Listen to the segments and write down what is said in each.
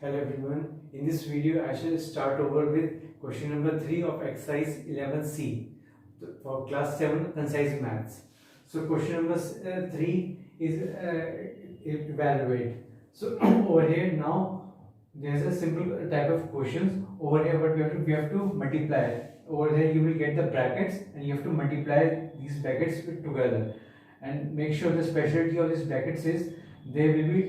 Hello everyone. In this video, I shall start over with question number 3 of exercise 11C for class 7 concise maths. So question number 3 is evaluate. So over here now there's a simple type of questions. Over here what we have to multiply. Over there you will get the brackets and you have to multiply these brackets together. And make sure the specialty of these brackets is there will be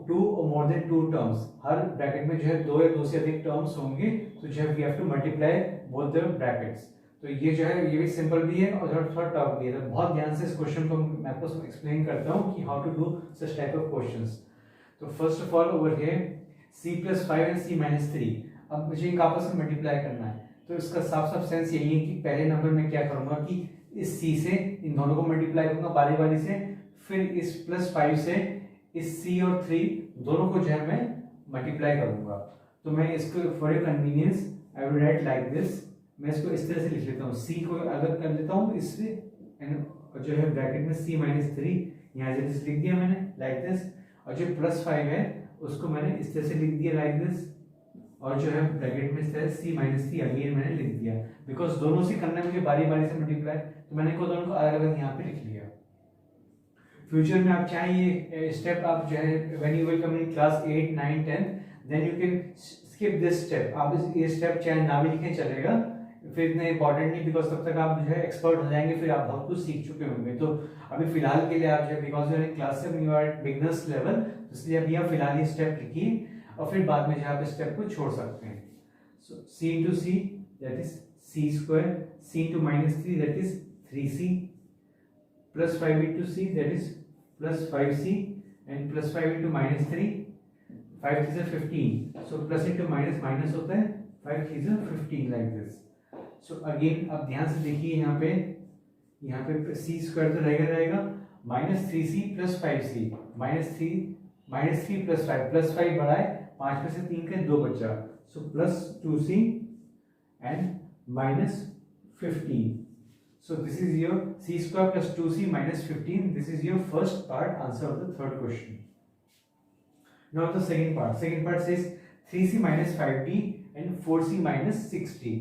two or more than two terms. Her bracket में जो है दो या दो से अधिक terms होंगे तो जो है we have to multiply both the brackets. तो ये जो है ये भी सिंपल भी है और थोड़ा टफ भी है. तो बहुत ध्यान से इस क्वेश्चन को मैं आपको एक्सप्लेन करता हूँ कि how to do such type of questions. तो first of all over here c+5 and c-3. अब मुझे इनका आपस में मल्टीप्लाई करना है. तो इसका साफ साफ सेंस यही है कि पहले नंबर में क्या करूंगा कि इस c से इन दोनों को मल्टीप्लाई करूंगा बारी बारी से, फिर इस +5 से इस c और 3 दोनों को जो है मैं मल्टीप्लाई करूंगा. तो मैं इसको for your convenience I will write like this. मैं इसको इस तरह से लिख लेता हूँ, c को अलग कर लेता हूँ इससे और जो है ब्रैकेट में c-3 यहाँ से लिख दिया मैंने लाइक दिस. और जो +5 है उसको मैंने इस तरह से लिख दिया लाइक दिस. और जो है ब्रैकेट में इस तरह c-3 अगेन मैंने लिख दिया बिकॉज दोनों से करना है मुझे बारी बारी से मल्टीप्लाई. तो मैंने को दोनों को अलग अलग यहाँ पे लिख लिया. फ्यूचर में आप चाहे ये स्टेप आप जो है when you will come in class 8 9 10 then you can skip this step. आप ये स्टेप चाहे ना भी लिखें चलेगा, फिर इतना इंपॉर्टेंट नहीं बिकॉज तब तक आप जो है एक्सपर्ट हो जाएंगे, फिर आप बहुत कुछ सीख चुके होंगे. तो अभी फिलहाल के लिए आप जो है because you are in class 7 you are beginners level, इसलिए अभी आप फिलहाल ये स्टेप लिखिए और फिर बाद में जो आप इस स्टेप को छोड़ सकते हैं. सो c into c that is c square, c into -3 that is 3c, plus 5 into c that is plus 5c, and plus 5 into -3 5 is a 15. So plus into minus minus होता है 5 is a 15 like this. So again अब ध्यान से देखिए यहाँ पे c square तो रहेगा -3c plus 5c -3 plus 5 बढ़ा है 5 में से 3 का 2 बचा. So plus 2c and minus 15. So this is your c square plus 2c minus 15. This is your first part answer of the third question. Now the second part. Second part says 3c minus 5d and 4c minus 6d.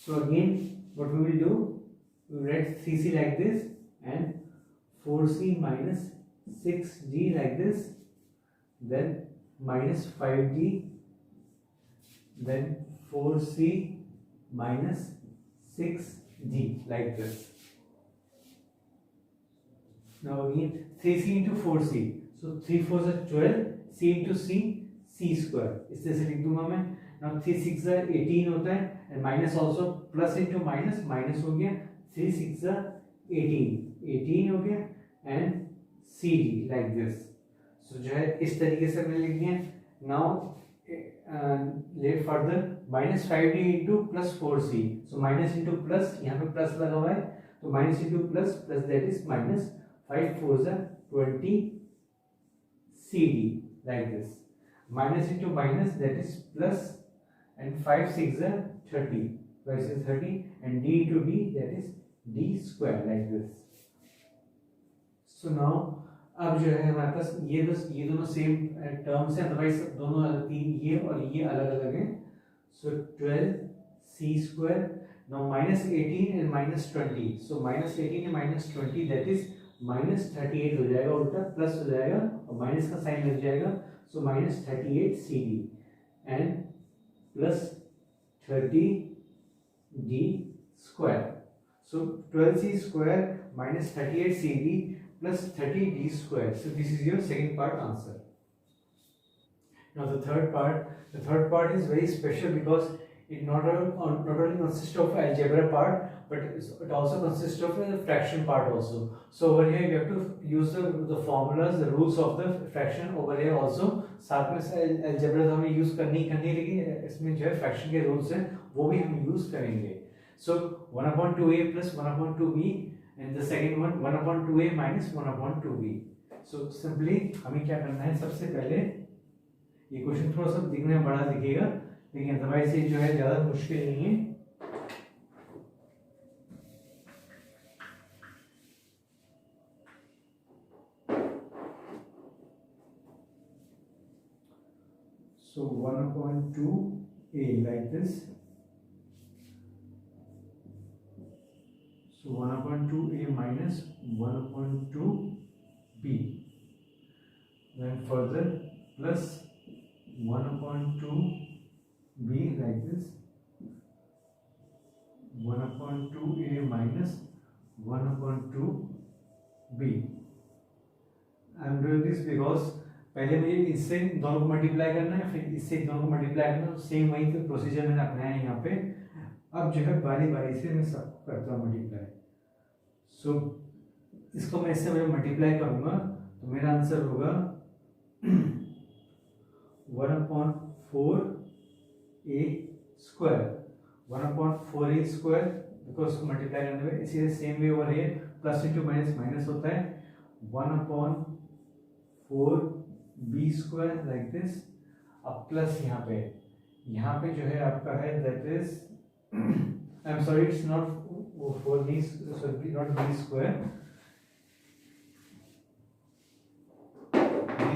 So again what we will do, we will write 3c like this and 4c minus 6d like this, then minus 5d, then 4c minus 6d like this. Now again 3c into 4c. So 3 4s are 12. c into c, c square. इस तरह से लिख दूंगा मैं. Now 3 6 are 18 होता है and minus also plus into minus हो गया. 3 6 are 18 हो गया and cd like this. So जो है इस तरीके से मैंने लिख दिया. Now further minus 5d into plus 4c. So minus into plus, यहाँ पे plus लगा हुआ है तो minus into plus that is minus 5 4s are 20 cd like this. Minus into minus that is plus and 5 6 are 30 versus 30 and d into d that is d square like this. So now अब जो है हमारे पास ये दोनों same terms हैं, otherwise दोनों तीन ये और ये अलग अलग हैं. सो 12 c square. Now -18 and -20. So -18 and -20 that is -38 हो जाएगा, उल्टा प्लस हो जाएगा और माइनस का साइन लग जाएगा. सो -38 cd and plus 30d square. So 12c square minus 38cd plus 30d square. So this is your second part answer. Now the third part is very special because it not only consists of algebra part but it also consists of a fraction part also. So over here you have to use the formulas, the rules of the fraction over here also. साथ में algebra तो हमें use करनी लेकिन इसमें जो है fraction के rules हैं वो भी हम use करेंगे. So 1/2a plus 1/2b and the second one 1/2a minus 1/2b. So simply हमें क्या करना है, सबसे पहले ये क्वेश्चन थोड़ा सा दिखने में बड़ा दिखेगा लेकिन अदरवाइज ये जो है ज्यादा मुश्किल नहीं है. So 1/2a like this. So 1/2a minus 1/2b. Then further plus 1/2b like this. 1/2a minus 1/2b. I am doing this because पहले मुझे इससे दोनों को मल्टीप्लाई करना है, फिर इससे दोनों को मल्टीप्लाई करना है। सेम वही प्रोसीजर मैंने अपनाया है यहाँ पे। अब जो है बारी बारी से मैं सब करता हूँ मल्टीप्लाई। सो इसको मैं इससे मैं मल्टीप्लाई करूँगा तो मेरा आंसर होगा 1/4a square. 1/4a square because multiply करने में इसी same way over here plus into minus minus होता है 1/4b स्क्वायर लाइक दिस। अब प्लस यहाँ पे जो है आपका है that is I am sorry it's not 4b sorry not b square,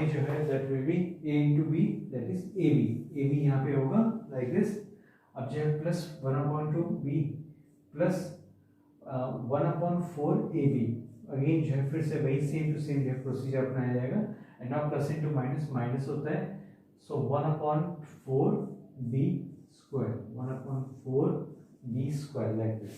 ये जो है that will be a into b that is ab यहाँ पे होगा लाइक दिस। अब जो है plus 1/2b plus 1/4ab again जो है फिर से वही सेम टू सेम जो है प्रोसीजर अपनाया जाएगा। And now plus into minus minus होता है। So 1/4b square 1/4b square like this.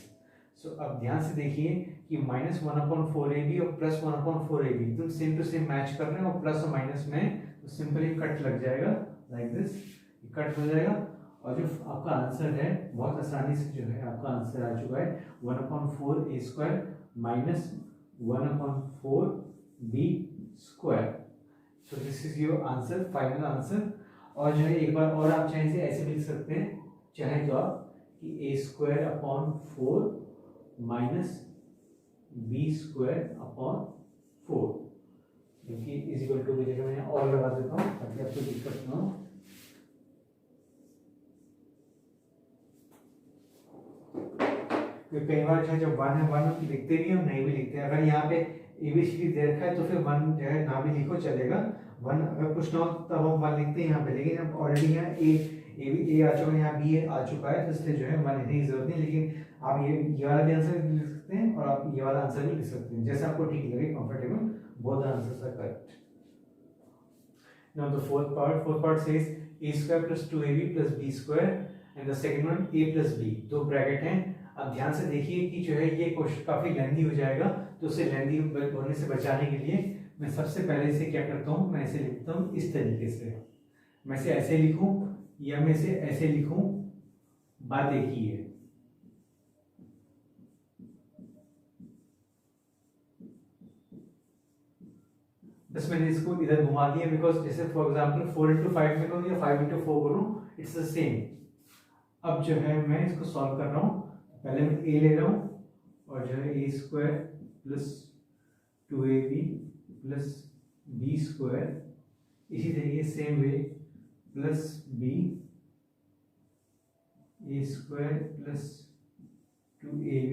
So अब ध्यान से देखिए कि माइनस 1/4ab और प्लस 1/4ab तुम सेम टू सेम मैच कर रहे हैं और प्लस और माइनस में तो सिंपली कट लग जाएगा लाइक दिस, कट हो जाएगा। और जो आपका आंसर है बहुत आसानी से जो है आपका आंसर आ चुका है 1/4a square minus 1/4b square. So this is your answer, final answer. और जो है एक बार और आप चाहे से ऐसे भी लिख सकते हैं, चाहे तो आप कि a square upon 4 minus b square upon 4 क्योंकि इज इक्वल टू की जगह मैं और लगा देता हूँ ताकि आपको दिक्कत ना हो। कई बार जो है जब 1 है 1 लिखते भी हम नहीं भी लिखते हैं। अगर यहाँ पे एबीसीडी दे रखा है तो फिर 1 जो है ना भी लिखो चलेगा। 1 अगर कुछ ना हो तब हम 1 लिखते हैं यहाँ पे, लेकिन अब ऑलरेडी यहाँ ए आ चुका है, यहाँ बी आ चुका है तो इसलिए जो है 1 लिखने की जरूरत नहीं। लेकिन आप ये वाला भी आंसर लिख सकते हैं और आप ये वाला आंसर भी लिख सकते हैं, जैसे आपको ठीक लगे, comfortable. Both answers are correct. Now the fourth part says a square plus 2ab plus b square and the second one a plus b। दो ब्रैकेट हैं। अब ध्यान से देखिए कि जो है ये क्वेश्चन काफी लेंथी हो जाएगा, तो उसे लेंथी होने से बचाने के लिए मैं सबसे पहले इसे क्या करता हूँ, मैं इसे लिखता हूँ इस तरीके से। मैं इसे ऐसे लिखूं या मैं इसे ऐसे लिखूं, बात एक ही है। बस मैंने इसको इधर घुमा दिया बिकॉज जैसे फॉर एग्जांपल 4 into 5 में करूँ या 5 into 4 करूँ, इट्स द सेम। अब जो है मैं इसको सॉल्व कर रहा हूँ। पहले मैं a ले रहा हूँ और जो है a square plus 2ab plus b square, इसी तरीके same way plus b a square plus 2ab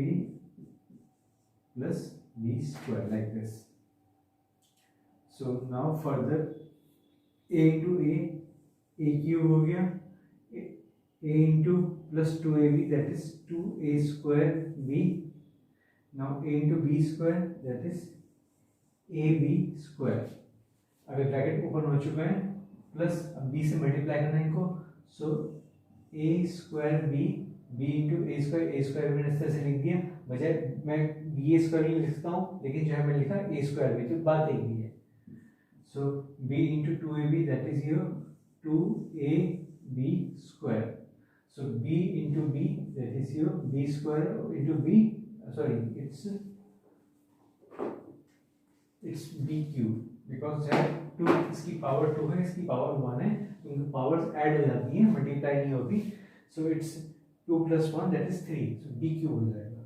plus b square like this. So now further a into a cube हो गया, a into plus 2ab that is 2a square b. Now a into b square that is ab square. अगर bracket open हो चुका है plus अब b से multiply करना है इनको, सो a square b into a square मैंने इस तरह से लिख दिया, बजाय मैं b स्क्वायर लिखता हूँ लेकिन जो है मैंने लिखा a स्क्वायर b, तो बात एक ही है। सो b into 2ab that is your 2ab square. So b into b that is your b square into b, sorry it's b cube because जब 2 इसकी पावर 2 है, इसकी पावर 1 है, तो उनकी पावर्स ऐड हो जाती हैं, मल्टीप्लाई नहीं होती। So it's 2 plus 1 that is 3, so b cube हो जाएगा।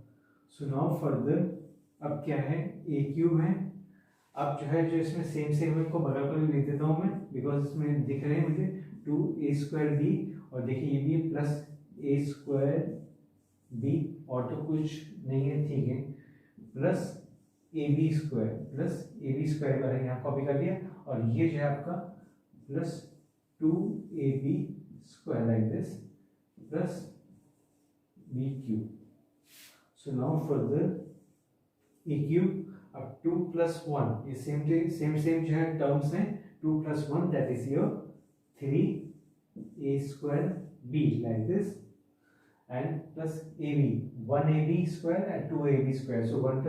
सो नाउ फर्दर अब क्या है, a cube है। अब जो है जो इसमें सेम इनको बगल पर भी लिख देता हूँ मैं बिकॉज इसमें दिख रहे हैं मुझे 2a square b, और देखिए ये भी प्लस a स्क्वायर b और तो कुछ नहीं है, ठीक है, प्लस ab स्क्वायर पर यहाँ कॉपी कर लिया, और ये जो है आपका plus 2ab square like this plus b cube. So now further a cube, अब 2 plus 1 ये same जो है terms हैं, 2 plus 1 that is your 3a square b like this, and plus ab 1ab square and 2ab square. So 1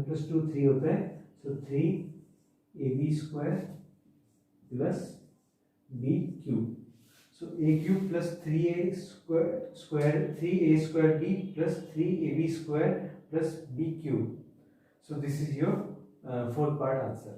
plus 2 3 होता है, so 3ab square plus b cube. So a cube plus 3a square 3a square b plus 3ab square plus b cube. So this is your fourth part answer.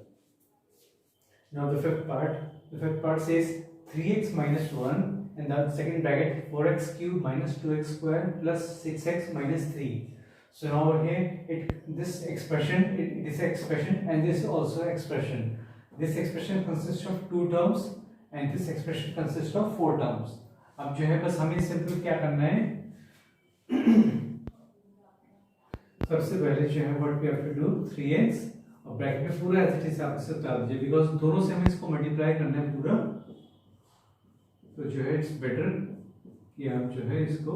Now the fifth part says 3x minus 1 and the second bracket 4x cube minus 2x square plus 6x minus 3. So now over here this expression and this also expression. This expression consists of 2 terms and this expression consists of 4 terms. अब जो है बस हमें simple क्या करना है, सबसे पहले जो है what we have to do 3x और ब्रैकेट में पूरा ऐसे चीज आप इससे उतार दीजिए बिकॉज दोनों से हमें इसको मल्टीप्लाई करना है पूरा. तो जो है इट्स बेटर कि आप जो है इसको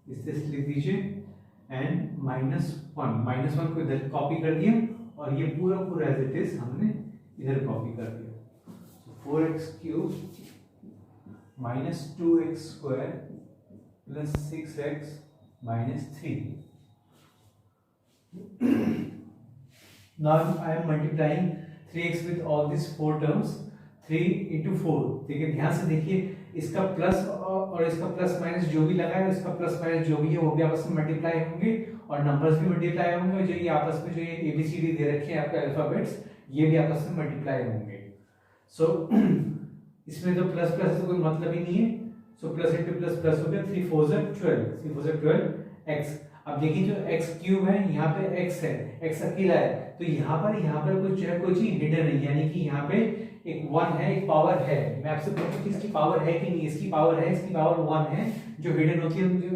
इससे लिख दीजिए एंड -1 को इधर कॉपी कर दिया और ये पूरा एज इट इज हमने इधर कॉपी कर दिया. So 4x cube minus 2x square plus 6x minus 3. Now I am multiplying 3x with all these 4 terms. 3 into 4. देखिए ध्यान से देखिए, इसका प्लस और इसका प्लस माइनस जो भी लगा है, इसका प्लस माइनस जो भी है वो भी आपस में मल्टीप्लाई होंगे और नंबर्स भी मल्टीप्लाई होंगे. जो ये आपस में जो ये ABCD दे रखे हैं आपके अल्फाबेट्स, ये भी आपस में मल्टीप्लाई होंगे. सो इसमें तो प्लस प्लस से कोई मतलब ही नहीं है. So plus into plus plus हो गया. 3 4 12 x. अब देखिए जो x क्यूब है यहाँ पे x है, x अकेला है, तो यहाँ पर कुछ है, कोई चीज हिडन है, यानी कि यहाँ पे एक 1 है, एक पावर है. मैं आपसे पूछूं कि इसकी पावर है कि नहीं. इसकी पावर है, इसकी पावर 1 है. जो हिडन होती है, जो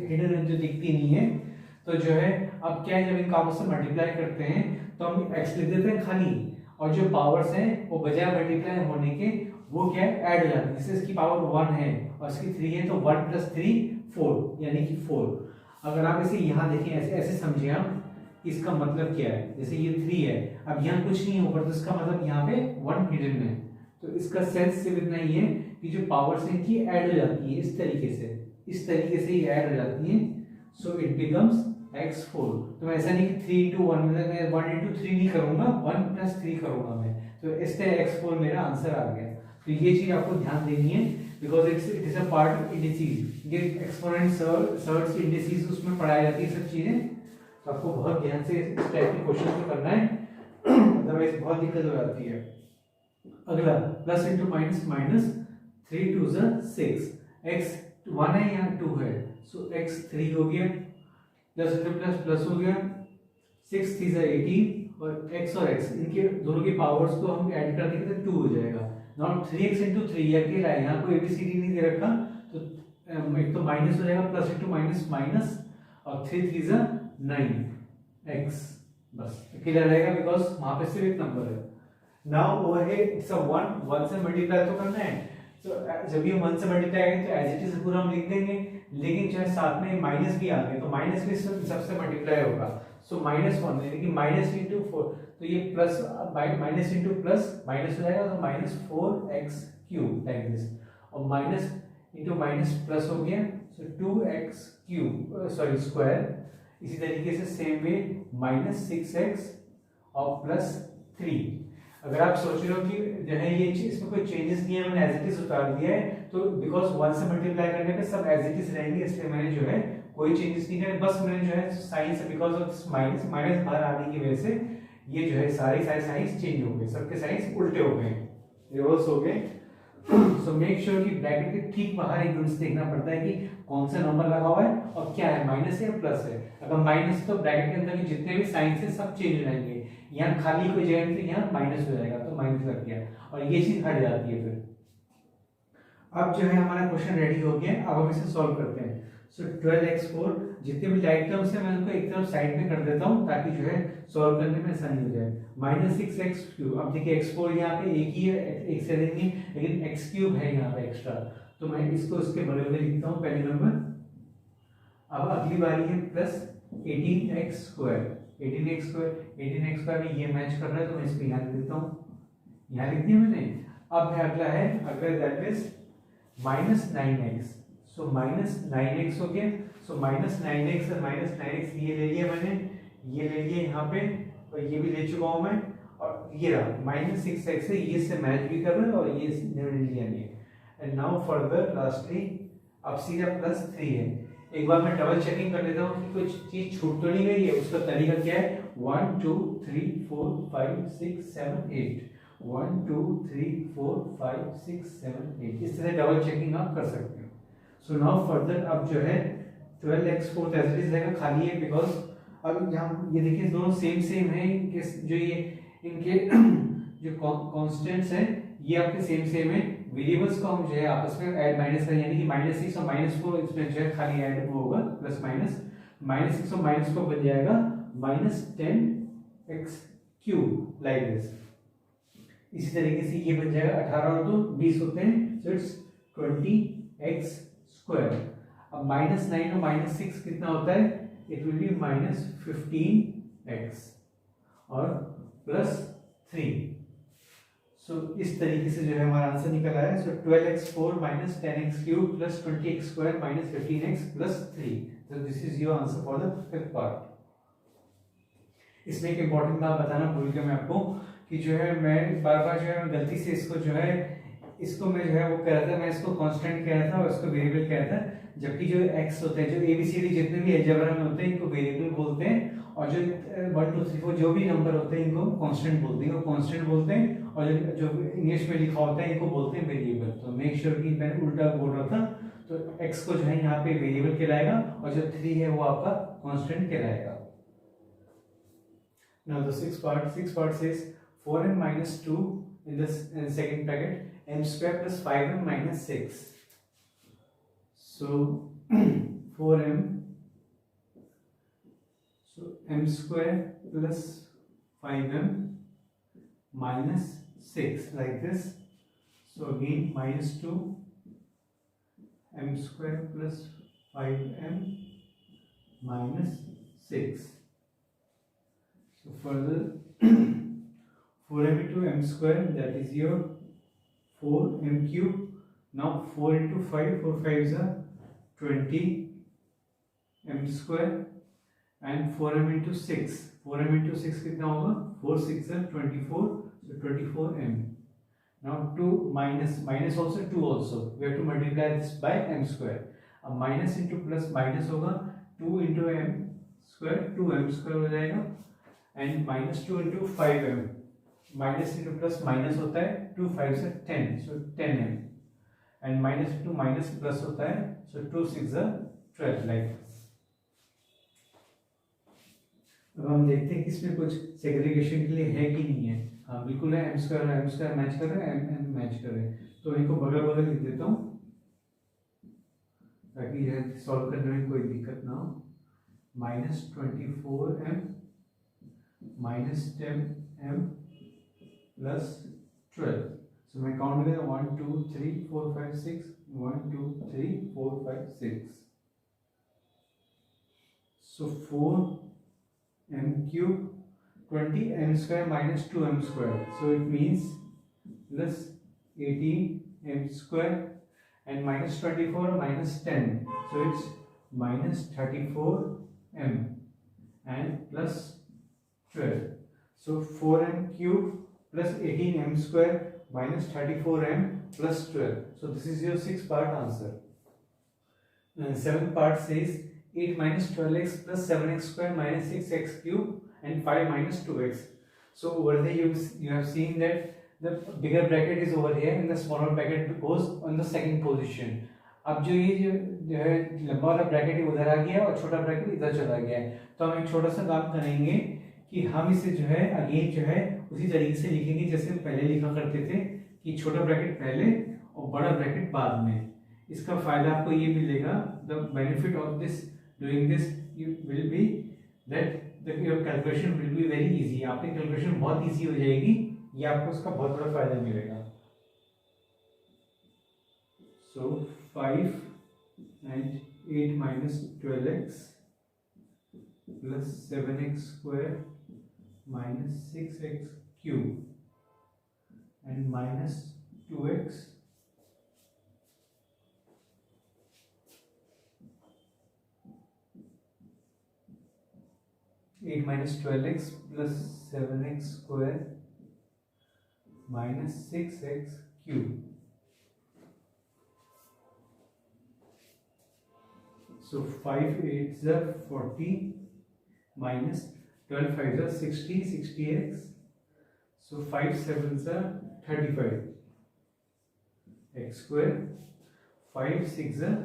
हिडन है, जो दिखती नहीं है. तो जो है अब क्या है, जब इन कामों से मल्टीप्लाई करते हैं तो हम x लिख देते हैं खाली, और जो पावर्स हैं वो बजाय मल्टीप्लाई होने के वो क्या है, ऐड हो जाती है. जैसे इसकी पावर 1 है और इसकी 3 है, तो 1 + 3 4 यानी कि 4. अगर आप इसे यहाँ देखें, ऐसे समझिए आप, इसका मतलब क्या है. जैसे ये 3 है, अब यहाँ कुछ नहीं होगा तो इसका मतलब यहाँ पे 1 हिडन है. तो इसका सेंस सिर्फ इतना ही है कि जो पावर्स हैं कि ऐड हो जाती है इस तरीके से ही ऐड हो जाती है. So it becomes x4. तो मैं ऐसा नहीं कि 3 into 1 मतलब मैं 1 into 3 नहीं करूंगा, 1 + 3 करूंगा मैं. तो इससे x4 मेरा आंसर आ गया. तो ये चीज आपको ध्यान देनी है because it is a part of indices. ये एक्सपोनेंट सर्ट्स इंडिसेस उसमें पढ़ाई जाती है सब चीजें. तो आपको बहुत ध्यान से इस टाइप के क्वेश्चन को करना है, अदरवाइज बहुत दिक्कत हो जाती है. अगला plus into minus minus, 3 2 6. x 1 है यहाँ 2 है, सो x 3 हो गया, प्लस इंटू प्लस प्लस हो गया, 6 3 18 और x और x इनके दोनों की पावर्स को हम ऐड कर देंगे तो 2 हो जाएगा. नॉट 3x into 3 ये अकेला है, यहाँ कोई ABCD नहीं दे रखा, तो एक तो माइनस हो जाएगा, प्लस इंटू माइनस माइनस, और 3 3 9x बस अकेला रहेगा बिकॉज वहां पे सिर्फ एक नंबर है. Now over here it's a 1 से मल्टीप्लाई तो करना है. तो जब ये 1 से मल्टीप्लाई करेंगे तो एज इट इज पूरा हम लिख देंगे, लेकिन चाहे साथ में माइनस भी आ गए तो माइनस भी सबसे मल्टीप्लाई होगा. सो -1 यानी कि माइनस इंटू 4, तो ये plus minus into plus minus हो जाएगा, तो -4x क्यूब लाइक दिस, और माइनस इंटू माइनस प्लस हो गया, सो 2x क्यूब स्क्वायर. इसी तरीके से सेम वे -6x और +3. अगर आप सोच रहे हो कि जो है ये इसमें कोई चेंजेस नहीं है, मैंने एज इट इज उतार दिया है, तो बिकॉज 1 से मल्टीप्लाई करने पे सब एज इट इज रहेंगे, इसलिए मैंने जो है कोई चेंजेस नहीं करे. बस मैंने जो है साइन से बिकॉज ऑफ माइनस बाहर आने की वजह से ये जो है सारे साइंस चेंज हो गए, सबके साइंस उल्टे हो गए, रिवर्स हो गए. सो मेक श्योर कि ब्रैकेट के ठीक बाहर एकदम से देखना पड़ता है कि कौन सा नंबर लगा हुआ है और क्या है, माइनस है या प्लस है. अगर माइनस तो ब्रैकेट के अंदर के जितने भी साइंस है सब चेंज हो जाएंगे. यहाँ खाली कोई जगह पे यहाँ माइनस हो जाएगा, तो माइनस लग गया और ये चीज हट जाती है. फिर अब जो है हमारा क्वेश्चन रेडी हो गया, अब हम इसे सॉल्व करते हैं. सो 12x4 जितने भी लाइक टर्म्स है मैं उनको एक तरफ साइड में कर देता हूँ ताकि जो है सॉल्व करने में आसानी हो जाए। -6x3, अब देखिए x4 यहाँ पे एक ही है, एक से नहीं है, लेकिन x3 है यहाँ पे एक्स्ट्रा, तो मैं इसको इसके बगल में लिखता हूँ पहले नंबर। अब अगली बारी है प्लस 18x2, 18x2 में ये मैच कर रहा है तो मैं इसको यहाँ लिख देता हूँ, यहाँ लिख दिया मैंने। अब है अगला that is -9x, so -9x हो गया। सो -9x और -9x ये ले लिया मैंने, ये ले लिया यहाँ पे, और ये भी ले चुका हूँ मैं, और ये रहा -6x है, ये से मैच भी कर रहा है और ये ले लिया नहीं। एंड नाउ फर्दर लास्टली अब सीधा +3 है। एक बार मैं डबल चेकिंग कर लेता हूँ कि कुछ चीज छूट तो नहीं गई है। उसका तरीका क्या है, 1 2 3 4 5 6 7 8, 1 2 3 4 5 6 7 8, इस तरह डबल चेकिंग आप कर सकते हो। सो नाउ फर्दर अब जो है 12x4 एज इट इज रहेगा, खाली है बिकॉज अब यहाँ ये देखिए दोनों सेम है, इनके जो ये इनके जो कांस्टेंट्स हैं ये आपके सेम है। वेरिएबल्स को हम जो है आपस में ऐड माइनस करें, यानी कि -6 और -4 इसमें जो है खाली ऐड होगा, प्लस माइनस -6 और -4 बन जाएगा -10x3 लाइक दिस। इसी तरीके से ये बन जाएगा 18 और 2 20 होते हैं, सो इट्स 20x2। अब -9 और -6 कितना होता है, इट विल बी -15x और +3। सो इस तरीके से जो है हमारा आंसर निकल आया। सो 12x4 -10x3 + 20x2 -15x +3, so this is your answer for the fifth part। इसमें एक इंपॉर्टेंट बात बताना भूल गया मैं आपको कि जो है मैं बार जो है गलती से इसको जो है इसको मैं जो है वो कह रहा था, मैं इसको कांस्टेंट कह रहा था और इसको वेरिएबल कह रहा था, जबकि जो x होते हैं, जो ABCD जितने भी अलजेब्रा में होते हैं इनको वेरिएबल बोलते हैं, और जो 1 2 3 4 जो भी नंबर होते हैं इनको कांस्टेंट बोलते हैं, कांस्टेंट बोलते हैं, और जो इंग्लिश में लिखा होता है इनको बोलते हैं वेरिएबल। तो मेक श्योर कि मैंने उल्टा बोल रहा था, तो x को जो है यहाँ पे वेरिएबल कहलाएगा और जो 3 है वो आपका कांस्टेंट कहलाएगा। Now the sixth part says 4m - 2 in the second bracket, m² + 5m - 6. So 4m, so m² + 5m - 6 like this. So again -2 m² + 5m - 6. So further 4m into m², that is your 4m³. Now 4 into 5, 4 5s are 20 m², and 4m into 6, 4m into 6 कितना होगा, 4 6 are 24, so 24m. Now 2 minus also 2 also, we have to multiply this by m². अब minus into plus minus होगा, 2 into m² 2m² हो जाएगा, and -2 into 5m, minus into plus minus होता है, 2 5 से 10, सो 10m, and minus into minus plus होता है, सो 2 6 12 like. अब हम देखते हैं कि इसमें कुछ सेग्रीगेशन के लिए है कि नहीं है। हाँ बिल्कुल है, m² मैच कर रहे हैं, m मैच कर रहे हैं, तो इनको बगल बगल लिख देता हूँ ताकि यह सॉल्व करने में कोई दिक्कत ना हो। -24m -10m +12, so मैं काउंट करें 1 2 3 4 5 6, 1 2 3 4 5 6, so 4m³ 20m² - 2m², so it means plus 18m², and -24 -10, so it's -34m and +12, so 4m³ plus 18m² minus 34m plus 12, so this is your 6th part answer. 7th part says 8 minus 12x plus 7x² minus 6x³ and 5 minus 2x. So over there you have seen that the bigger bracket is over here and the smaller bracket goes on the second position. अब जो ये जो है लंबा वाला bracket उधर आ गया और छोटा ब्रैकेट इधर चला गया है, तो हम एक छोटा सा काम करेंगे कि हम इसे जो है अगेन जो है उसी तरीके से लिखेंगे जैसे पहले लिखा करते थे, कि छोटा ब्रैकेट पहले और बड़ा ब्रैकेट बाद में। इसका फायदा आपको ये मिलेगा, the benefit of this doing this will be that your calculation will be very easy. आपकी कैलकुलेशन बहुत इजी हो जाएगी, ये आपको उसका बहुत बड़ा फायदा मिलेगा. So 5 and 8 minus 12x plus 7x square minus 6x cube and minus 2x eight minus 12x plus 7x square minus 6x cube. So 5 8s are 40 minus 12 5s are 60 60x. So 5 7s are 35 x square. 5 6 are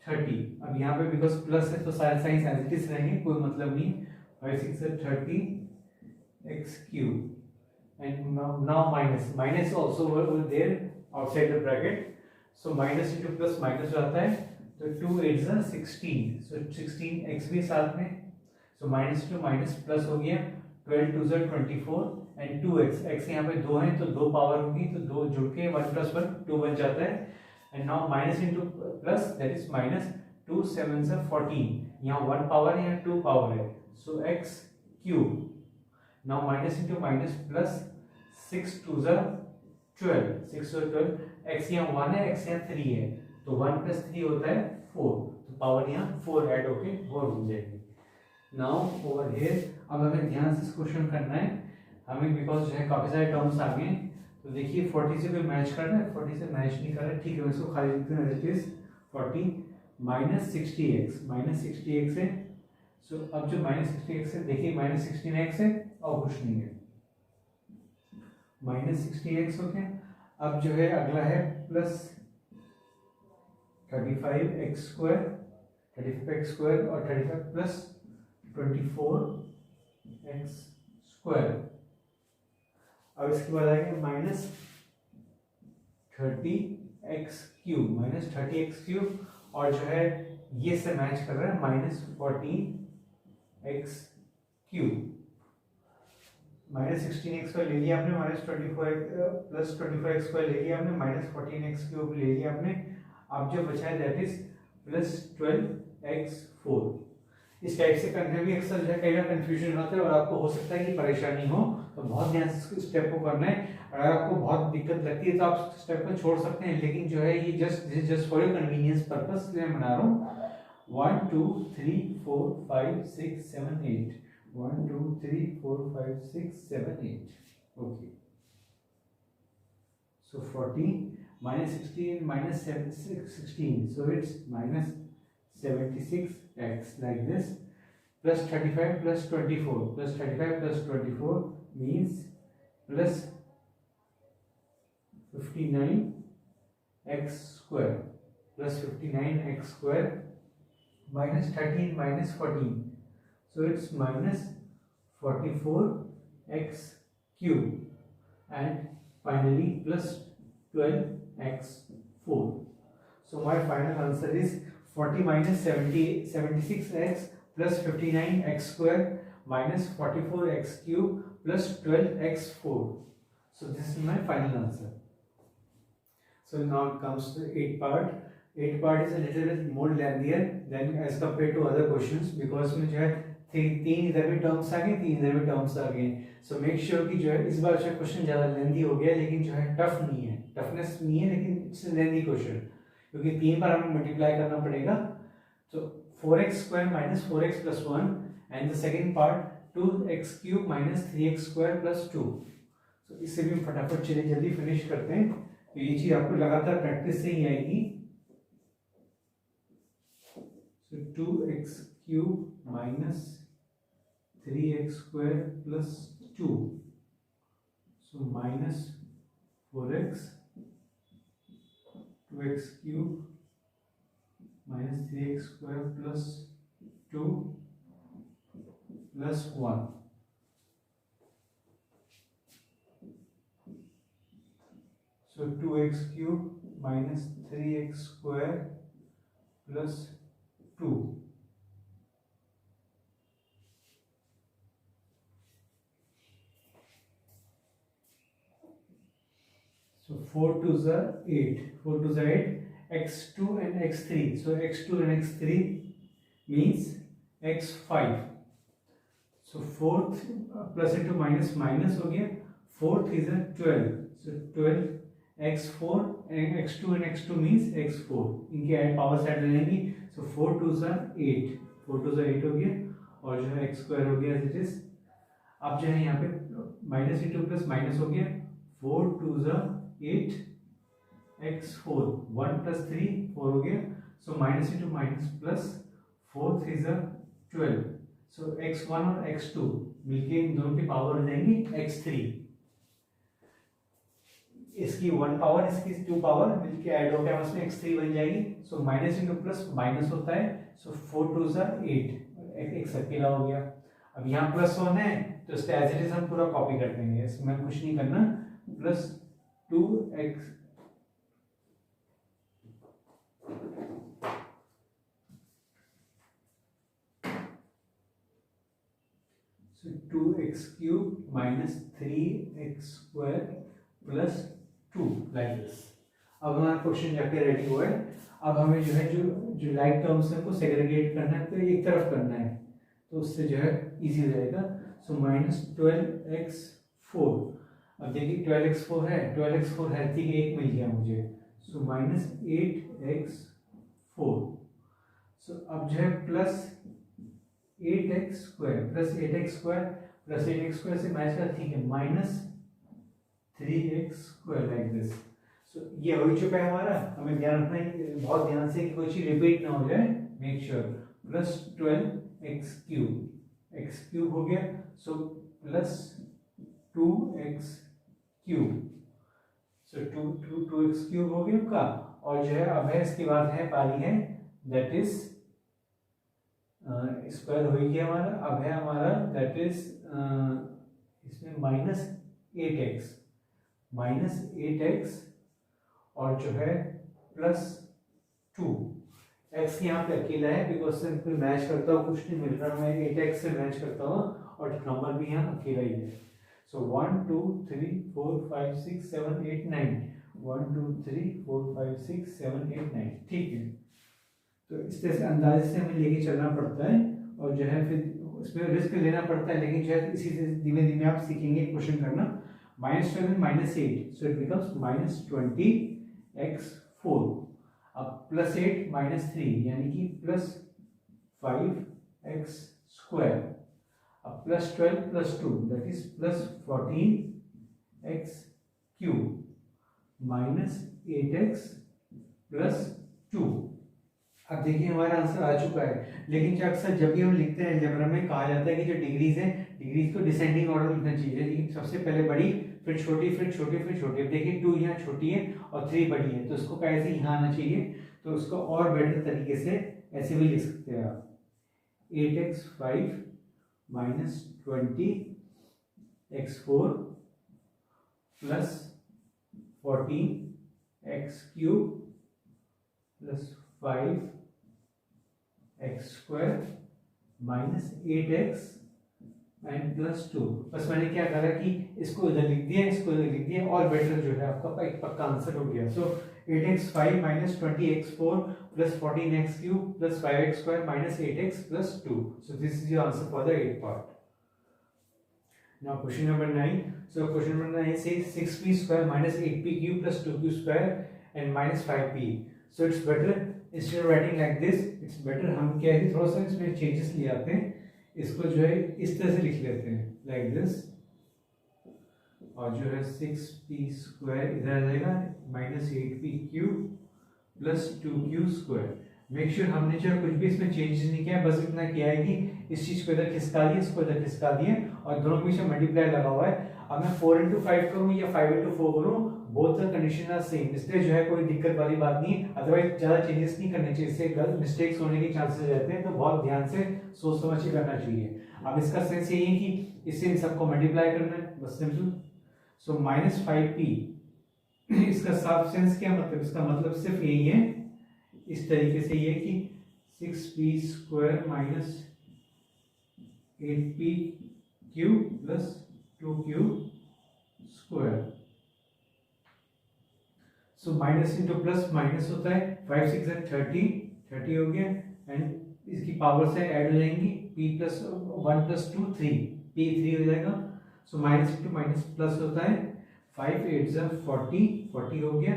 30. अब यहाँ पे because plus है तो सारे science as it is रहेंगे, कोई मतलब नहीं. 5 6 are 30 x cube and now minus also over there outside the bracket. So minus into plus minus रहता है, तो 2 8s are 16. So 16 x भी साथ में, so minus to minus plus हो गया. 12 2s are 24 and 2x x यहाँ पे 2 है तो 2 पावर होगी, तो 2 जुड़ के 1 plus 1 2 बन जाता है. And now minus into plus, that is minus 2 7s are 14. यहाँ 1 पावर है, यहाँ 2 पावर है, so x cube. Now minus into minus plus 6 2s are 12. 6 और 12, x यहाँ 1 है, x यहाँ 3 है, तो 1 plus 3 होता है 4, तो पावर यहाँ 4 ऐड होके 4 बन जाएगी. Now over here अब हमें ध्यान से इस क्वेश्चन करना है हमें, बिकॉज जो है काफी सारे टर्म्स आ गए. तो देखिए 40 से कोई मैच कर रहा है, 40 से मैच नहीं कर रहा है, ठीक है, मैं इसको खाली लिखते हैं as it is. 40 minus 60x है. सो अब जो माइनस 60x है, देखिए माइनस 16x है और कुछ नहीं है, माइनस 60x हो गया. अब जो है अगला है प्लस 35x स्क्वायर और 35 प्लस 24x स्क्वायर. अब इसके बाद आएगा माइनस 30x क्यूब और जो है ये से मैच कर रहा है minus 14x cube. Minus 16x square ले लिया आपने, माइनस 24 प्लस 25x स्क्वायर ले लिया आपने, माइनस 14x क्यूब ले लिया आपने. अब जो बचा है दैट इज प्लस 12x4. इस टाइप से करने भी अक्सर जो है कई बार कंफ्यूजन होता है और आपको हो सकता है कि परेशानी हो, तो बहुत ध्यान से इस स्टेप को करना है. अगर आपको बहुत दिक्कत लगती है तो आप स्टेप को छोड़ सकते हैं, लेकिन जो है ये just for your convenience purpose इसलिए मैं बना रहा हूँ. 1 2 3 4 5 6 7 8 1 2 3 4 5 6 7 8. Okay, so 40 minus 16 minus 16, so it's minus 76x like this, plus 35 plus 24 plus 35 plus 24 means plus 59x square plus 59x square minus 13 minus 14, so it's minus 44x cube and finally plus 12x4. So my final answer is 40 minus 76x plus 59x square minus 44x cube plus 12x4. So this is my final answer. So now it comes to 8th part. 8th part is a little bit more lengthier than as compared to other questions because में जो है तीन इधर भी terms आ गए, तीन इधर भी टर्म्स आ गए. सो मेक श्योर कि जो है इस बार जो क्वेश्चन ज़्यादा लेंथी हो गया, लेकिन जो है टफ नहीं है, टफनेस नहीं है, लेकिन इट्स लेंथी क्वेश्चन क्योंकि 3 बार हमें मल्टीप्लाई करना पड़ेगा. तो 4x square minus 4x plus 1 and the second part 2x cube minus 3x square plus 2. तो इससे भी हम फटाफट चलिए जल्दी फिनिश करते हैं. तो ये चीज आपको लगातार प्रैक्टिस से ही आएगी. सो 2x cube minus 3x square plus 2, so minus 4x, 2x cube minus 3x square plus 2 plus 1. So 2x cube minus 3x square plus 2. So 4 2s are 8. 4 2s are 8. x2 and x3. So x2 and x3 means x5. So 4 plus into minus minus हो गया. 4 3s are 12. So 12 x4 and x2 and x2 means x4. इनके add power side रहेंगी. So 4 2s are 8. 4 2s are 8 हो गया और जो है x square हो गया as it is. अब जो है यहाँ पे माइनस इंटू प्लस माइनस हो गया. 4 2s are 8 x4 1 plus 3 4 हो गया. So minus into minus plus 4 3s are 12. So x1 और x2 मिलके इन दोनों की पावर हो जाएंगी x3. इसकी 1 पावर इसकी 2 पावर मिलके ऐड होकर आपस में x3 बन जाएगी. So minus into plus minus होता है. So 4 2s are 8. x अकेला हो गया. अब यहाँ प्लस होना है तो इसका एज इट इज हम पूरा कॉपी कर देंगे. इसमें कुछ नहीं करना. Plus 2x so 2x cube minus 3x square plus 2 like this. अब हमारा क्वेश्चन जाके रेडी हुआ है. अब हमें जो है जो लाइक टर्म्स है को सेग्रीगेट करना है. तो एक तरफ करना है तो उससे जो है इजी हो जाएगा. So minus 12x4. अब देखिए 12x4 है. 12x4 है ठीक है. एक मिल गया मुझे. So minus 8x4. सो अब जो है plus 8x square plus 8x square plus 8x square से मैच कर ठीक है. Minus 3x square like this. So ये हो चुका है हमारा. हमें ध्यान रखना है बहुत ध्यान से कि कोई चीज रिपीट ना हो जाए. Make sure. Plus 12x cube. x cube हो गया. So plus 2x cube. So 2x cube हो गया का. और जो है अब है इसके बाद है पारी है दैट इज स्क्वायर हो गया हमारा. अब है हमारा दैट इज इसमें माइनस 8x और जो है प्लस 2. x यहाँ पे अकेला है बिकॉज से मैच करता हूँ कुछ नहीं मिल रहा. मैं 8x से मैच करता हूँ और नंबर भी यहाँ अकेला ही है. सो 1 2 3 4 5 6 7 8 9. 1 2 3 4 5 6 7 8 9. ठीक है. तो इस तरह से अंदाजे से हमें लेके चलना पड़ता है और जो है फिर उसमें रिस्क लेना पड़ता है. लेकिन जो है इसी से धीमे धीमे आप सीखेंगे क्वेश्चन करना. Minus 12 minus 8. So it becomes minus 20x4. अब प्लस 8 माइनस 3 यानी कि प्लस 5x स्क्वायर. अब plus 12 plus 2 that is plus 14x cube minus 8x plus 2. अब देखिए हमारा आंसर आ चुका है. लेकिन जो अक्सर जब भी हम लिखते हैं अलजेब्रा में कहा जाता है कि जो डिग्रीज हैं डिग्रीज को डिसेंडिंग ऑर्डर लिखना चाहिए. लेकिन सबसे पहले बड़ी फिर छोटी फिर छोटी फिर छोटी. अब देखिए 2 यहाँ छोटी है और 3 बड़ी है तो इसको कैसे यहाँ आना चाहिए. तो उसको और बेटर तरीके से ऐसे भी लिख सकते हैं आप. 8x5 minus 20x4 plus 14x cube plus 5x square minus 8x and plus 2. बस मैंने क्या करा कि इसको इधर लिख दिया इसको इधर लिख दिया और बेटर जो है आपका एक पक्का आंसर हो गया. सो 8x5 minus 20x4 plus 14x cube plus 5x square minus 8x plus 2. So this is your answer for the 8th part. Now question number 9. So question number 9 says 6p square minus 8p cube plus 2q square and minus 5p. So it's better instead of writing like this, it's better हम क्या है थोड़ा सा इसमें changes ले आते हैं. इसको जो है इस तरह से लिख लेते हैं like this. और जो है 6p square इधर आ जाएगा minus 8p cube plus 2q square. Make sure हमने जो कुछ भी इसमें चेंजेस नहीं किया. बस इतना किया है कि इस चीज को इधर खिसका दिया इसको इधर खिसका दिए और दोनों के बीच में मल्टीप्लाई लगा हुआ है. अब मैं 4 into 5 करूं या 5 into 4 करूं both the condition are same. इसलिए जो है कोई दिक्कत वाली बात नहीं. अदरवाइज ज्यादा चेंजेस नहीं करने चाहिए. इससे गलत मिस्टेक्स होने के चांसेस रहते हैं. तो बहुत ध्यान से सोच समझ के करना चाहिए. अब इसका सेंस यही है कि इससे इन सबको मल्टीप्लाई करना है बस सिंपल. सो माइनस 5p इसका साफ सेंस क्या मतलब. इसका मतलब सिर्फ यही है इस तरीके से ये कि 6p square minus 8p cube plus 2q square. So minus into plus minus होता है, 5 6 30 हो गया, एंड इसकी पावर से ऐड हो जाएंगी, p प्लस 1 प्लस 2 3, p 3 हो जाएगा। So minus into minus plus होता है, 5 8 40 हो गया,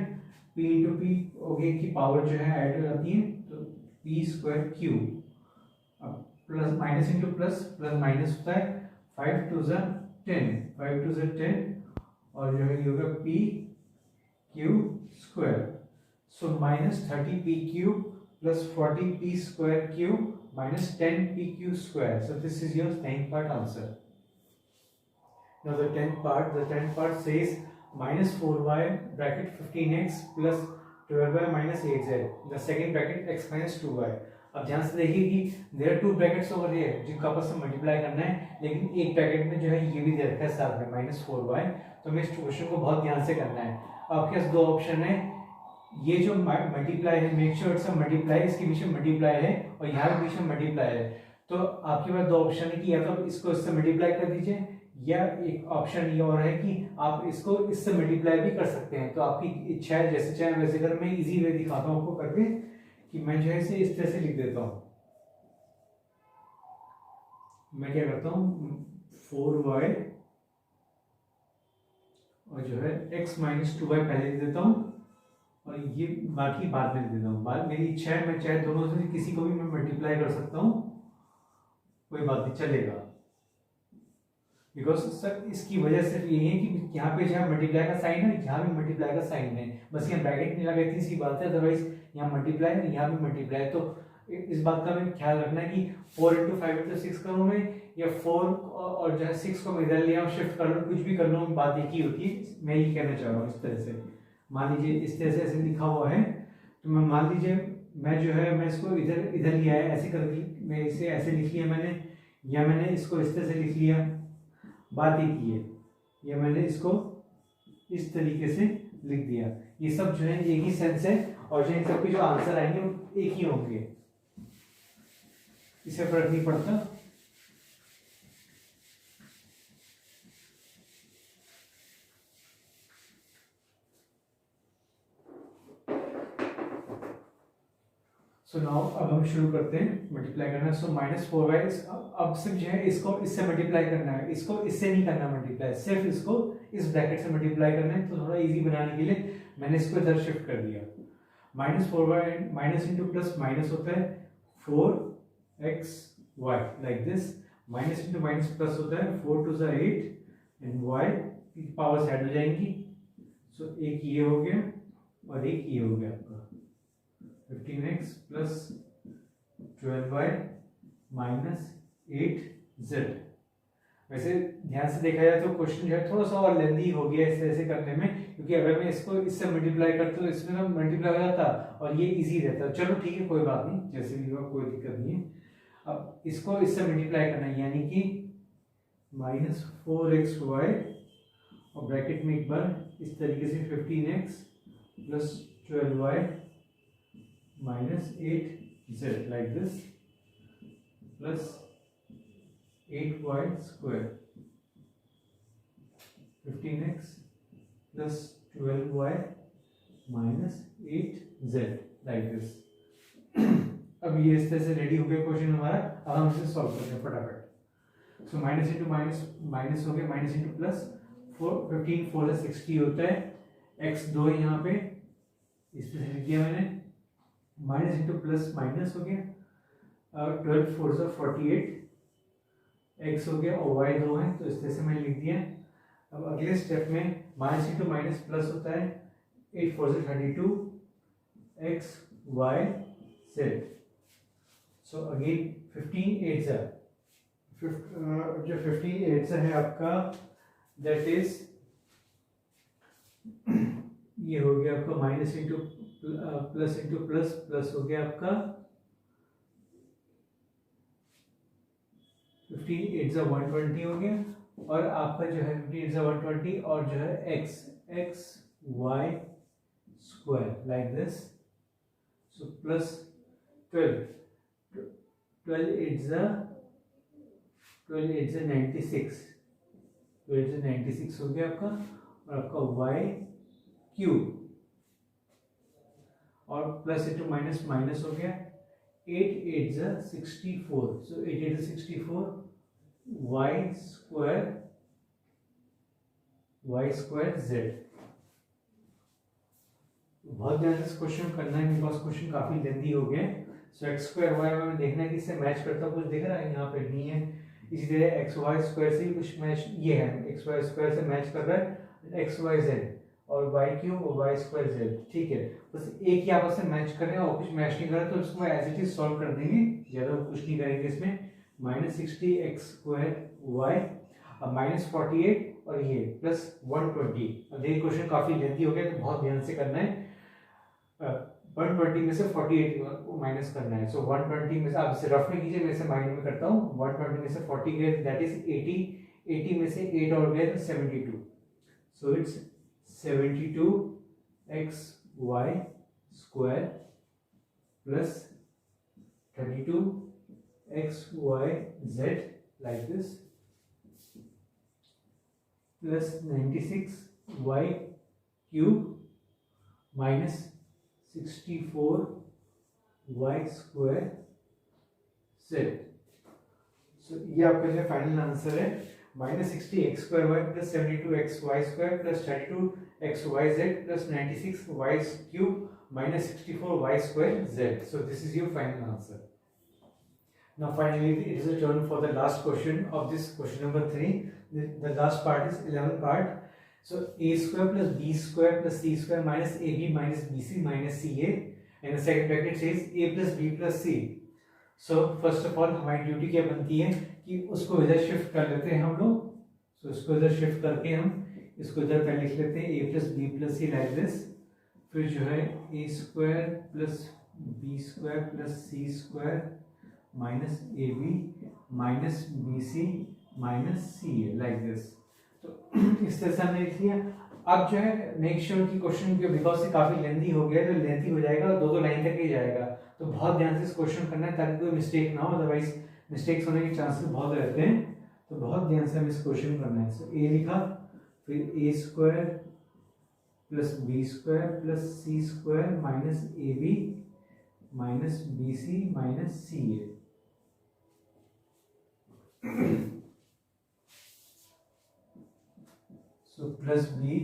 p इंटू पी हो गया की पावर जो है ऐड हो जाती है, तो p स्क्वायर क्यूब। अब plus minus into plus plus minus होता है, 5 2 10 और जो है ये होगा p cube square. So minus 30p cube plus 40p square cube minus 10p cube square. So this is your 10th part answer. Now the 10th part says minus 4y bracket 15x plus 12y minus 8z. The second bracket x minus 2y. अब ध्यान से देखिए कि there are two brackets over here जिनका आपस में multiply करना है, लेकिन एक ब्रैकेट में जो है ये भी दे रखा है साथ में माइनस 4y। तो हमें इस क्वेश्चन को बहुत ध्यान से करना है। आपके पास दो ऑप्शन है, ये जो मल्टीप्लाई है make sure it's a multiply, इसके बीच में मल्टीप्लाई है और यहाँ पे बीच में मल्टीप्लाई है। तो आपके पास दो ऑप्शन है कि या तो इसको इससे मल्टीप्लाई कर दीजिए, या एक ऑप्शन ये और है कि आप इसको इससे मल्टीप्लाई भी कर सकते हैं। तो आपकी इच्छा है, जैसे चाहे वैसे कर। मैं इजी वे दिखाता हूँ आपको करके कि मैं जो है इसे इस तरह से लिख देता हूँ। मैं क्या करता हूँ 4y और जो है x माइनस 2y पहले लिख देता हूँ और ये बाकी बाद में लिख देता हूँ। बाद मेरी इच्छा है, मैं चाहे दोनों से किसी को भी मैं मल्टीप्लाई कर सकता हूँ, कोई बात नहीं, चलेगा। बिकॉज सर इसकी वजह सिर्फ यही है कि यहाँ पे जहाँ मल्टीप्लाई का साइन है, यहाँ भी मल्टीप्लाई का साइन है, बस यहाँ ब्रैकेट नहीं लगा, इतनी सी बात है। अदरवाइज यहाँ मल्टीप्लाई है, यहाँ भी मल्टीप्लाई है। तो इस बात का भी ख्याल रखना है कि 4 इंटू 5 इंटू 6 करूँ मैं, या 4 और जो है 6 को मैं इधर ले आऊँ, शिफ्ट कर लूँ, कुछ भी कर लूँ, बात एक ही होती है। मैं ये कहना चाह रहा हूँ इस तरह से। मान लीजिए इस तरह से ऐसे लिखा हुआ है, तो मैं मान लीजिए मैं जो है मैं इसको इधर इधर लिया है, ऐसे कर मैं इसे ऐसे लिख लिया मैंने, या मैंने इसको इस तरह से लिख लिया, बात एक ही है। या मैंने इसको इस तरीके से लिख दिया, ये सब जो है एक ही सेंस है, और जो इन सबके जो आंसर आएंगे वो एक ही होंगे, इससे फर्क नहीं पड़ता। सो नाउ अब हम शुरू करते हैं मल्टीप्लाई करना। सो माइनस 4y, अब सिर्फ जो है इसको इससे मल्टीप्लाई करना है, इसको इससे नहीं करना मल्टीप्लाई, सिर्फ इसको इस ब्रैकेट से मल्टीप्लाई करना है। तो थोड़ा इजी बनाने के लिए मैंने इसको इधर शिफ्ट कर दिया। Minus 4y minus into plus minus होता है 4xy like this, minus into minus plus होता है 4 2 8 एंड y की पावर ऐड हो जाएंगी। सो एक ये हो गया और एक ये हो गया आपका 15x plus 12y minus 8z। वैसे ध्यान से देखा जाए तो क्वेश्चन जो है थोड़ा सा और लेंदी हो गया इस तरह से करने में, क्योंकि अगर मैं इसको इससे मल्टीप्लाई करता तो इसमें ना मल्टीप्लाई हो जाता और ये इजी रहता। चलो ठीक है, कोई बात नहीं, जैसे भी होगा कोई दिक्कत नहीं है। अब इसको इससे मल्टीप्लाई करना है, यानी कि माइनस 4xy और ब्रैकेट में एक बार इस तरीके से 15x plus 12y minus 8z like this plus 8y square, 15x plus 12y minus 8z like this। अब ये इस तरह से रेडी हो गया क्वेश्चन हमारा। अब हम इसे सॉल्व करते हैं फटाफट। So minus into minus minus हो गया, माइनस इंटू प्लस 15 4 60 होता है, x 2 यहाँ पे इस तरह से लिख दिया मैंने, माइनस इंटू प्लस माइनस हो गया, 12 4 48, x हो गया और y 2 है, तो इस तरह से मैंने लिख दिया। अब अगले स्टेप में माइनस इंटू माइनस प्लस होता है 8 4 32 x y z। So again 15 8 जो 15 8 है आपका, दैट इज ये हो गया आपका minus into plus into plus plus हो गया आपका 15 8 120 हो गया, और आपका जो है 15 120 और जो है x y square like this. So plus 12 12 8 96, 12 96 हो गया आपका, और आपका y क्यूब, और प्लस इंटू माइनस माइनस हो गया, 8 8 64, सो 8 8 64, y स्क्वायर z। बहुत ध्यान से क्वेश्चन करना है, बिकॉज क्वेश्चन काफी लेंथी हो गए। सो एक्स स्क्वायर वाई में देखना है कि इससे मैच करता कुछ दिख रहा है, यहाँ पे नहीं है। इसी तरह एक्स वाई स्क्वायर से कुछ मैच, ये है एक्स वाई स्क्वायर से मैच कर रहा है एक्स वाई जेड, और वाई क्यूब और वाई स्क्वायर जेड, ठीक है। बस एक ही आपस में मैच कर रहे हैं और कुछ मैच नहीं कर रहे, तो इसको एज इट इज सॉल्व कर देंगे, ज्यादा कुछ नहीं करेंगे इसमें। -60 एक्स स्क्वायर वाई, अब -48 और ये प्लस 120। अब देखिए क्वेश्चन काफी लेंथी हो गया, तो बहुत ध्यान से करना है। 120 में से 48 को माइनस करना है। सो 120 में से, आप इसे रफ में कीजिए, मैं इसे माइंड में करता हूँ। 120 में से 40 गए, दैट इज 80, 80 में से 8 और गए तो 72। So it's 72 X Y square plus 32 X Y Z like this, plus 96 Y cube minus 64 y square z। So ये आपका जो फाइनल आंसर है, -60 x square y plus 72 x y square plus 32 x y z plus 96 y cube minus 64 y square z। So this is your final answer. Now finally it is a turn for the last question of this question number 3. The last part is 11th part. So a square plus b square plus c square minus ab minus bc minus ca, and the second bracket says a plus b plus c. So first of all हमारी duty क्या बनती है कि उसको इधर shift कर लेते हैं हम लोग। So इसको इधर शिफ्ट करके हम इसको इधर पहले लिख लेते हैं a plus b plus c like this, फिर जो है a square plus b square plus c square minus ab minus bc minus ca like this। तो इस तरह से हमने लिख लिया। अब जो है मेक श्योर कि क्वेश्चन के बिकॉज से काफी लेंथी हो गया, तो लेंथी हो जाएगा और दो लाइन तक ही जाएगा, तो बहुत ध्यान से इस क्वेश्चन करना है ताकि कोई मिस्टेक ना हो, अदरवाइज मिस्टेक्स होने के चांसेस बहुत रहते हैं। तो बहुत ध्यान से हमें इस क्वेश्चन करना है। सो ए लिखा, फिर A square plus B square plus C square minus A B minus B C minus C A. So plus B,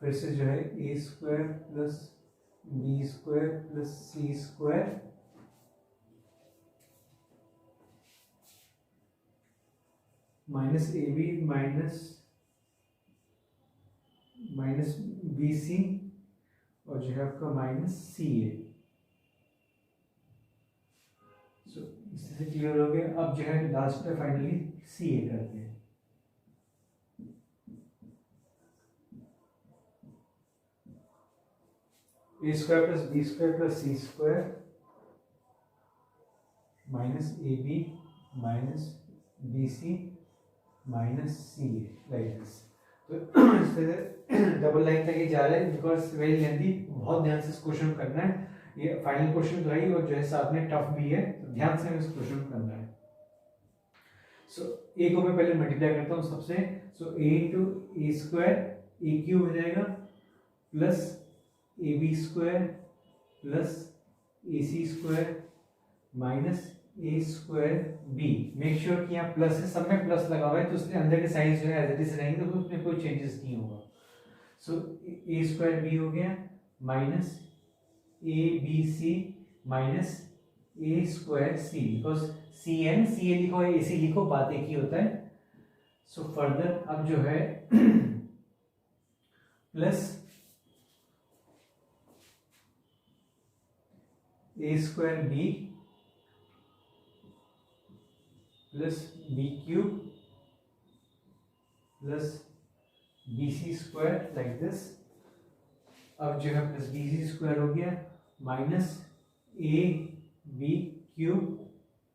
फिर से जो है A square plus B square plus C square minus A B minus B C, और जो है आपका minus C A. सो इससे clear हो गया। अब जो है लास्ट में फाइनली सी ए करते हैं। A square plus B square plus C square minus A B minus B C minus C A like this. तो इस तरह डबल लाइन तक ये जा रहा है, बिकॉज वेरी लेंथी। बहुत ध्यान से इस क्वेश्चन करना है, ये फाइनल क्वेश्चन तो है ही, और जो है साथ में टफ भी है, तो ध्यान से हमें इस क्वेश्चन करना है। सो ए को मैं पहले मल्टीप्लाई करता हूँ सबसे। So A into A square A cube हो जाएगा plus A B square plus A C square minus A square B. Make sure कि यहाँ प्लस है, सब में प्लस लगा हुआ है, तो उसके अंदर के साइज जो है एज इट इज रहेंगे, तो उसमें कोई चेंजेस नहीं होगा। सो ए स्क्वायर बी हो गया minus A B C minus A square C, because C and C A लिखो ए सी लिखो, बात एक ही होता है। सो फर्दर अब जो है plus A square B plus B cube plus B C square like this. अब जो है प्लस बी सी स्क्वायर हो गया minus A B cube,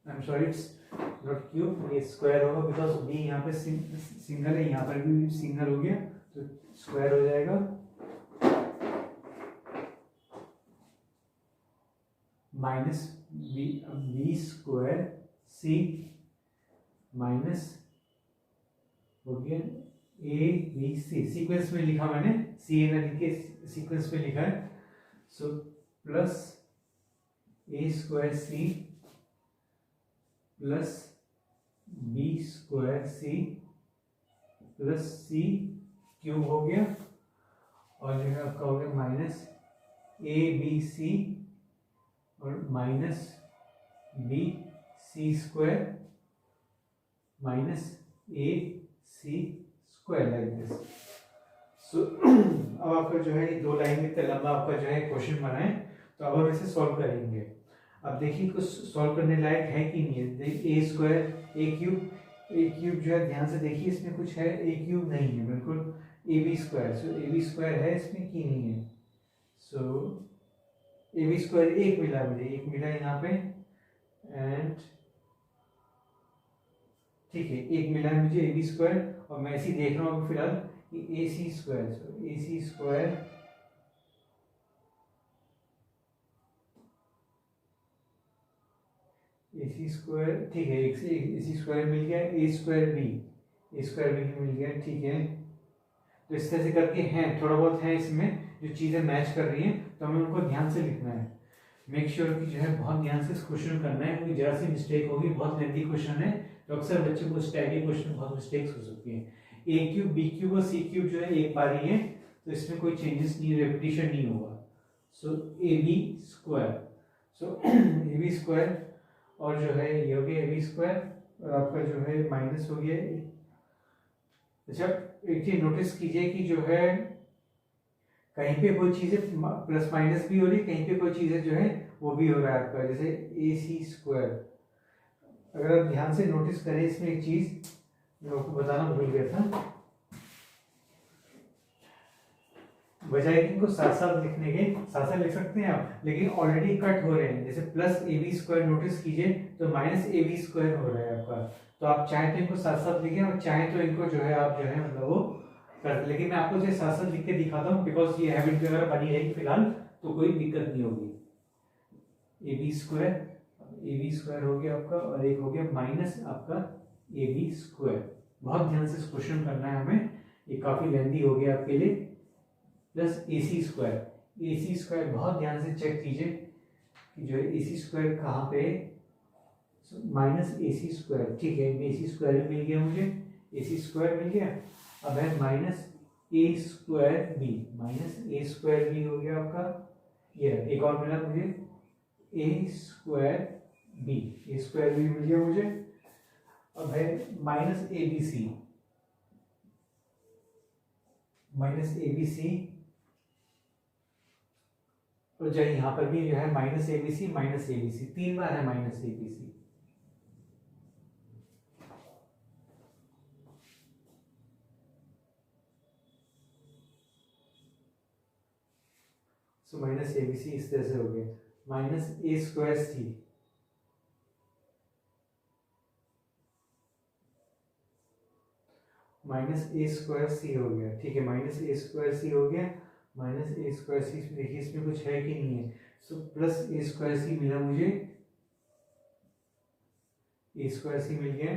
I am sorry it's not cube, ये स्क्वायर होगा बिकॉज बी यहाँ पे सिंगल है, यहाँ पर भी सिंगल हो गया, तो स्क्वायर हो जाएगा माइनस बी स्क्वायर सी माइनस हो गया ए बी सी, सीक्वेंस में लिखा मैंने, सी ए ना लिख के सीक्वेंस में लिखा है। So plus A square C plus B square C plus C cube हो गया, और जो है आपका हो गया माइनस ए बी सी और minus B C square minus A C square like this. So अब आपका जो है दो लाइन में इतना लंबा आपका जो है क्वेश्चन बना है, तो अब हम इसे सॉल्व करेंगे। अब देखिए कुछ सॉल्व करने लायक है कि नहीं है। देखिए ए स्क्वायर ए क्यूब जो है ध्यान से देखिए, इसमें कुछ है, ए क्यूब नहीं है बिल्कुल, A B square, so A B square है इसमें कि नहीं है। सो ए बी स्क्वायर एक मिला मुझे, एक मिला यहाँ पे, एंड ठीक है एक मिला है मुझे ए बी स्क्वायर, और मैं ऐसे ही देख रहा हूँ फिलहाल ए सी स्क्वायर, सो ए सी स्क्वायर ठीक है, एक ए सी स्क्वायर मिल गया, ए स्क्वायर भी मिल गया, ठीक है। तो इस तरह से करके हैं, थोड़ा बहुत है इसमें जो चीज़ें मैच कर रही हैं, तो हमें उनको ध्यान से लिखना है। मेक श्योर कि जो है बहुत ध्यान से इस क्वेश्चन करना है, क्योंकि जरा सी मिस्टेक होगी, बहुत लेंथी क्वेश्चन है, तो अक्सर बच्चों को इस टाइप के क्वेश्चन में बहुत मिस्टेक्स हो सकती हैं। ए क्यूब बी क्यूब और सी क्यूब जो है एक बार ही है, तो इसमें कोई चेंजेस नहीं, रेपिटेशन नहीं होगा। सो ए बी स्क्वायर, और जो है ये हो गया ए बी स्क्वायर, और आपका जो है माइनस हो गया। अच्छा एक चीज नोटिस कीजिए कि जो है कहीं पे कोई चीजें प्लस माइनस भी हो रही है, कहीं पे कोई चीजें जो है वो भी हो रहा है आपका, जैसे ए सी स्क्वायर। अगर आप ध्यान से नोटिस करें इसमें एक चीज मैं आपको बताना भूल गया था, बजाय कि इनको साथ साथ लिखने के, साथ साथ लिख सकते हैं आप, लेकिन ऑलरेडी कट हो रहे हैं। जैसे plus A B square notice कीजिए तो माइनस ए बी स्क्वायर हो रहा है आपका, तो आप चाहे तो इनको साथ साथ लिखें, और चाहे तो इनको जो है आप जो है मतलब वो कर, लेकिन मैं आपको जो साथ साथ लिख के दिखाता हूँ, बिकॉज ये हैबिट अगर बनी रहेगी फिलहाल तो कोई दिक्कत नहीं होगी। ए बी स्क्वायर हो गया आपका, और एक हो गया माइनस आपका ए बी स्क्वायर। बहुत ध्यान से इस क्वेश्चन करना है हमें, ये काफी लेंथी हो गया आपके लिए। प्लस ए सी स्क्वायर बहुत ध्यान से चेक कीजिए कि जो है ए सी स्क्वायर कहाँ पे, माइनस ए सी स्क्वायर, ठीक है ए सी स्क्वायर मिल गया मुझे, ए सी स्क्वायर मिल गया। अब है माइनस ए स्क्वायर बी हो गया आपका, ये एक और मिला मुझे ए स्क्वायर बी मिल गया मुझे। अब है माइनस ए बी सी, और जो यहाँ पर भी जो है माइनस ए बी सी, 3 बार है minus A B C. So minus A B C इस तरह से हो गया, माइनस ए स्क्वायर सी, हो गया, ठीक है माइनस ए स्क्वायर सी हो गया। माइनस ए स्क्वायर सी, देखिए इसमें कुछ है कि नहीं है। सो प्लस ए स्क्वायर सी मिला मुझे, ए स्क्वायर सी मिल गया।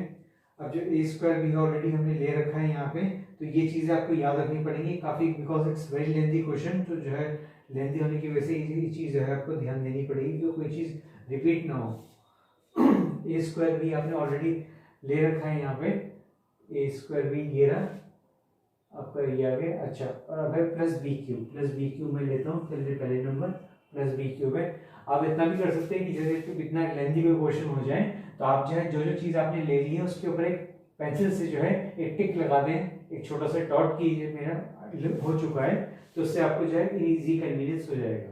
अब जो ए स्क्वायर भी ऑलरेडी हमने ले रखा है यहाँ पे, तो ये चीजें आपको याद रखनी पड़ेगी काफी, because it's very lengthy question, तो जो है लेंथी होने की वजह से ये चीज जो है आपको ध्यान देनी पड़ेगी कि कोई चीज रिपीट ना हो। ए स्क्वायर भी आपने ऑलरेडी ले रखा है यहाँ पे, ए स्क्वायर भी ये रहा आपका, ये आ गया। अच्छा, और अब है प्लस बी क्यूब मैं लेता हूँ पहले नंबर, प्लस बी क्यूब है। आप इतना भी कर सकते हैं कि जैसे इतना लेंथी कोई क्वेश्चन हो जाए तो आप जो है जो चीज आपने ले ली है उसके ऊपर एक पेंसिल से जो है एक टिक लगा दें, एक छोटा सा डॉट की मेरा हो चुका है, तो उससे आपको जो है इजी कन्वीनियंस हो जाएगा।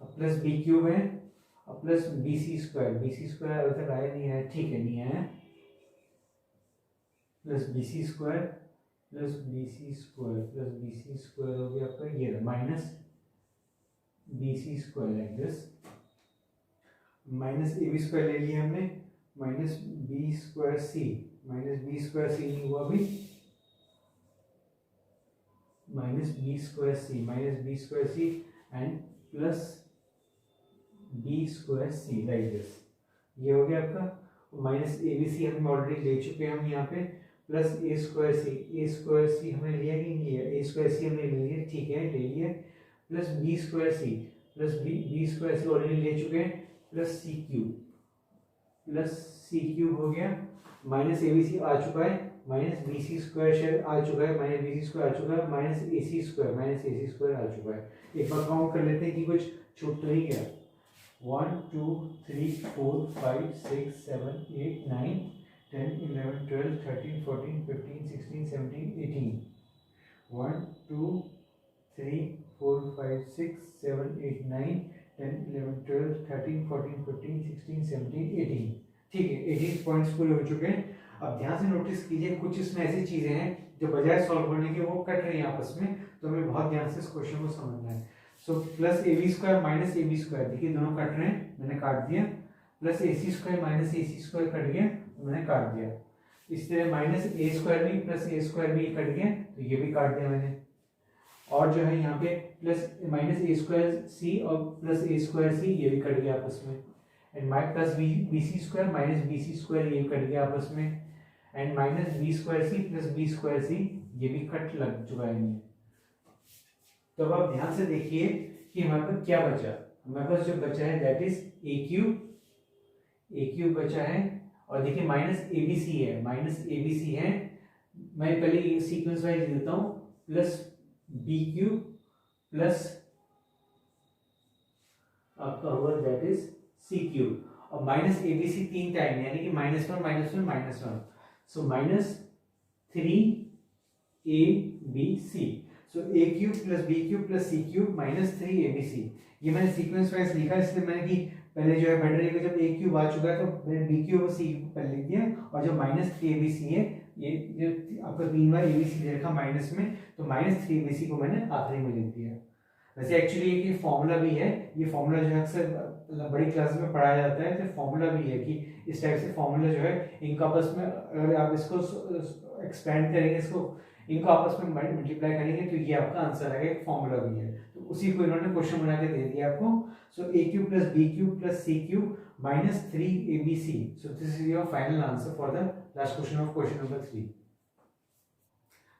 प्लस बी क्यूब है, और प्लस बी सी स्क्वायर अभी तक आया नहीं है, ठीक है नहीं आया, प्लस बी सी स्क्वायर हो गया आपका, ये minus B C square like this. Minus A B square ले लिया हमने, माइनस बी स्क्वायर सी नहीं हुआ अभी, minus B square C and plus square C, like this. ये हो गया आपका, माइनस ए बी सी हम ऑलरेडी ले चुके हैं हम यहाँ पे, plus A square C. A square सी हमने लिया कि नहीं लिया? ए स्क्वायर सी हमने ले लिया, ठीक है, ले लिया। Plus B square C, plus B square C already ले चुके हैं, plus C cube, plus C cube हो गया। माइनस ए बी सी आ चुका है, minus B C square share आ चुका है, माइनस बी सी स्क्वायर आ चुका है, minus A C square, minus A C square आ चुका है। एक बार काउंट कर लेते हैं कि कुछ छूट तो नहीं गया। 1 2 3 4 5 6 7 8 9 10 11 12 13 14 15 16 17 18। 1 2 3 4 5 6 7 8 9 10 11 12 13 14 15 16 17 18। ठीक है, 18 पॉइंट्स पूरे हो चुके हैं। अब ध्यान से नोटिस कीजिए, कुछ इसमें ऐसी चीजें हैं जो बजाय सॉल्व करने के वो कट रही हैं आपस में, तो हमें बहुत ध्यान से इस क्वेश्चन को समझना है। So plus A B square minus A B square, देखिए दोनों कट रहे हैं, मैंने काट दिया। Plus A C square minus A C square cut गया, मैंने काट दिया। इस तरह माइनस ए स्क्वायर भी प्लस ए स्क्वायर भी कट गया, तो ये भी काट दिया मैंने। और जो है यहाँ पे प्लस माइनस ए स्क्वायर सी और प्लस ए स्क्वायर सी, ये भी कट गया आपस में। And plus B C square minus B C square, ये कट गया आपस में। And minus B square C plus B square C, ये भी कट लग चुका है इनमें। तो अब आप ध्यान से देखिए कि हमारे पास क्या बचा। हमारे पास जो बचा है दैट इज ए क्यूब बचा है। और देखिए माइनस ए बी सी है, माइनस ए बी सी है, मैं पहले सीक्वेंस वाइज देता हूँ, प्लस बी क्यूब प्लस आपका हुआ दैट इज सी क्यूब। और minus A B C 3 time, यानी कि -1 -1 -1, so -3 A B C. So A cube plus B cube plus C cube -3 A B C. ये मैंने sequence wise लिखा, इसलिए मैंने कि पहले जो है बेटर है कि जब ए क्यूब आ चुका है तो मैंने बी क्यूब और सी क्यूब पहले लिख दिया, और जो -3 ए बी सी है, ये जो आपका 3 बार ए बी सी लिखा माइनस में, तो -3 ए बी सी को मैंने आखिरी में लिख दिया। वैसे एक्चुअली एक फॉर्मूला भी है, ये फॉर्मूला जो है अक्सर बड़ी क्लास में पढ़ाया जाता है, तो फॉर्मूला भी है कि इस टाइप से फॉर्मूला जो है इनका आपस में, अगर आप इसको एक्सपेंड करेंगे, इसको इनको आपस में मल्टीप्लाई करेंगे, तो ये आपका आंसर आएगा, एक फॉर्मूला भी है। तो उसी को इन्होंने क्वेश्चन बना के दे दिया आपको। So A cube plus B cube plus C cube -3 A B C. So this is your final answer for the last question of question number 3.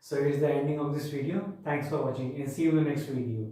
So it is the ending of this video. Thanks for watching and see you in the next video.